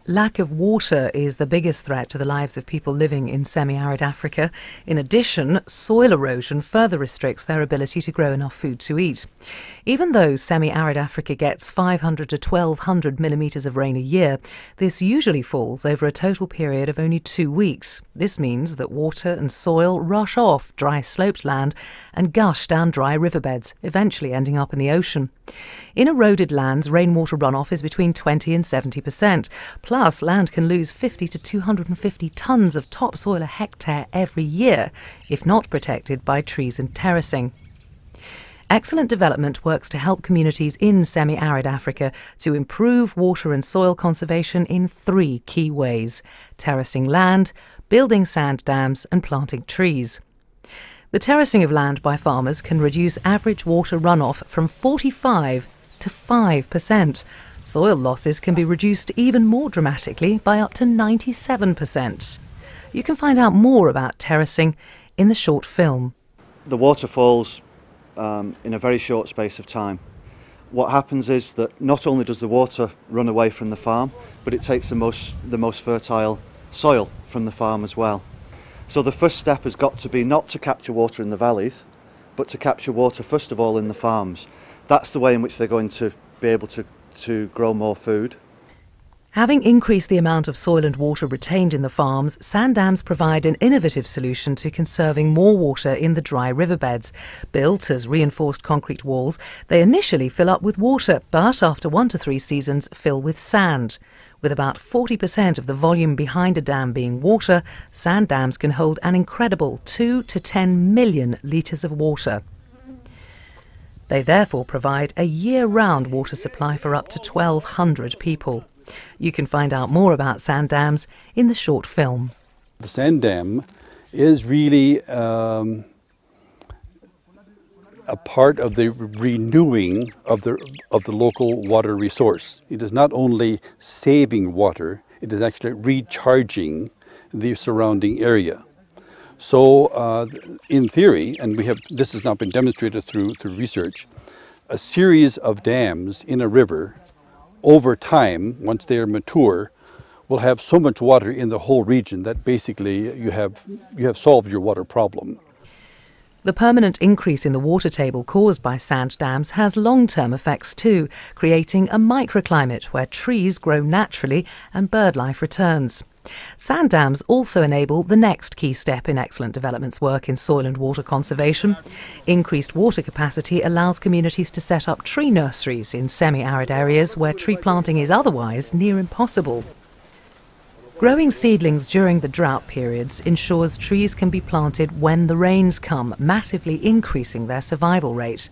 Lack of water is the biggest threat to the lives of people living in semi-arid Africa. In addition, soil erosion further restricts their ability to grow enough food to eat. Even though semi-arid Africa gets 500 to 1,200 millimetres of rain a year, this usually falls over a total period of only 2 weeks. This means that water and soil rush off dry sloped land and gush down dry riverbeds, eventually ending up in the ocean. In eroded lands, rainwater runoff is between 20 and 70%. Plus, land can lose 50 to 250 tonnes of topsoil a hectare every year, if not protected by trees and terracing. Excellent Development works to help communities in semi-arid Africa to improve water and soil conservation in 3 key ways: terracing land, building sand dams and planting trees. The terracing of land by farmers can reduce average water runoff from 45 to 5%. Soil losses can be reduced even more dramatically by up to 97%. You can find out more about terracing in the short film. The water falls in a very short space of time. What happens is that not only does the water run away from the farm, but it takes the most fertile soil from the farm as well. So the first step has got to be not to capture water in the valleys, but to capture water first of all in the farms. That's the way in which they're going to be able to grow more food. Having increased the amount of soil and water retained in the farms, sand dams provide an innovative solution to conserving more water in the dry riverbeds. Built as reinforced concrete walls, they initially fill up with water, but after 1 to 3 seasons fill with sand. With about 40% of the volume behind a dam being water, sand dams can hold an incredible 2 to 10 million litres of water. They therefore provide a year-round water supply for up to 1,200 people. You can find out more about sand dams in the short film. The sand dam is really a part of the renewing of the local water resource. It is not only saving water, it is actually recharging the surrounding area. So in theory, and this has not been demonstrated through research, a series of dams in a river over time, once they are mature, will have so much water in the whole region that basically you have solved your water problem. The permanent increase in the water table caused by sand dams has long-term effects too, creating a microclimate where trees grow naturally and bird life returns. Sand dams also enable the next key step in Excellent Development's work in soil and water conservation. Increased water capacity allows communities to set up tree nurseries in semi-arid areas where tree planting is otherwise near impossible. Growing seedlings during the drought periods ensures trees can be planted when the rains come, massively increasing their survival rate.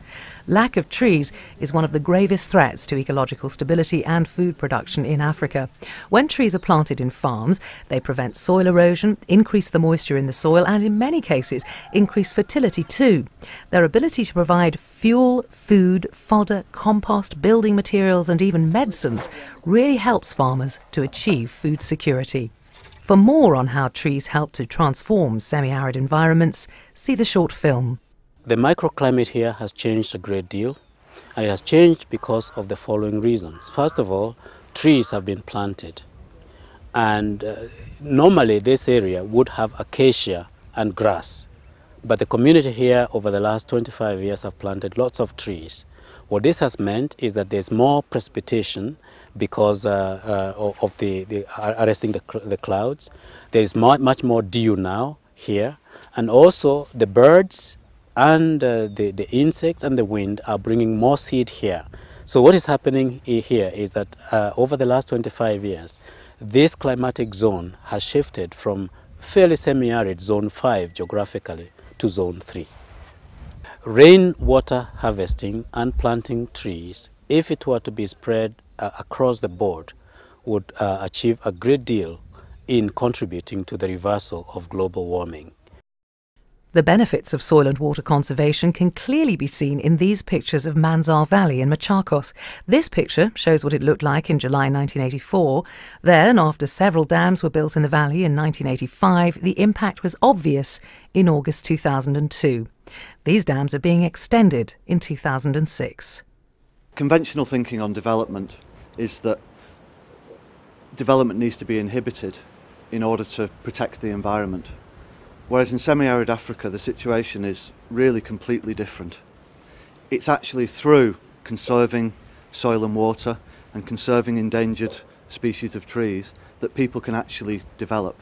Lack of trees is one of the gravest threats to ecological stability and food production in Africa. When trees are planted in farms, they prevent soil erosion, increase the moisture in the soil and in many cases increase fertility too. Their ability to provide fuel, food, fodder, compost, building materials and even medicines really helps farmers to achieve food security. For more on how trees help to transform semi-arid environments, see the short film. The microclimate here has changed a great deal, and it has changed because of the following reasons. First of all, trees have been planted, and normally this area would have acacia and grass, but the community here over the last 25 years have planted lots of trees. What this has meant is that there's more precipitation because of the arresting the clouds. There is much more dew now here, and also the birds and the insects and the wind are bringing more seed here. So what is happening here is that over the last 25 years, this climatic zone has shifted from fairly semi-arid zone 5 geographically to zone 3. Rainwater harvesting and planting trees, if it were to be spread across the board, would achieve a great deal in contributing to the reversal of global warming. The benefits of soil and water conservation can clearly be seen in these pictures of Manzar Valley in Machakos. This picture shows what it looked like in July 1984. Then, after several dams were built in the valley in 1985, the impact was obvious in August 2002. These dams are being extended in 2006. Conventional thinking on development is that development needs to be inhibited in order to protect the environment. Whereas in semi-arid Africa, the situation is really completely different. It's actually through conserving soil and water and conserving endangered species of trees that people can actually develop.